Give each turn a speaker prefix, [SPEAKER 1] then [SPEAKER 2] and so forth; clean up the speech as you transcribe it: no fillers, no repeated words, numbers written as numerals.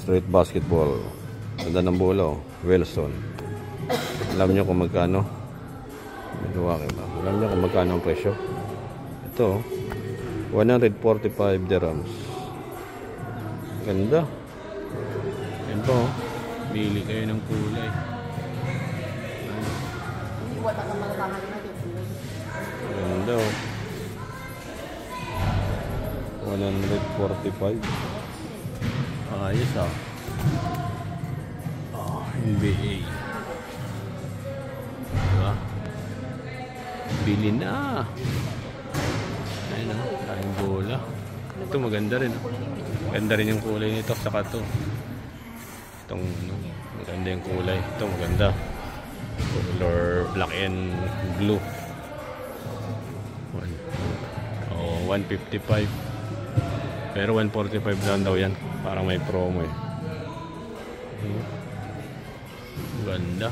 [SPEAKER 1] Street basketball. Ganda ng bola, oh. Wilson. Alam nyo kung magkano? Alam nyo kung magkano ang presyo? Ito, 145 dirhams. Ganda. Yan po. Bili kayo ng kulay. Ganda, oh. 145. Ayos, ah. NBA. Diba? Bili na. Ayun, oh. Daming bola. Ito maganda rin, oh. Maganda rin yung kulay nito. Saka ito. Itong, maganda yung kulay. Ito maganda. Color black and blue. 155. Pero 145 lang daw yan. Parang may promo, eh. Ganda.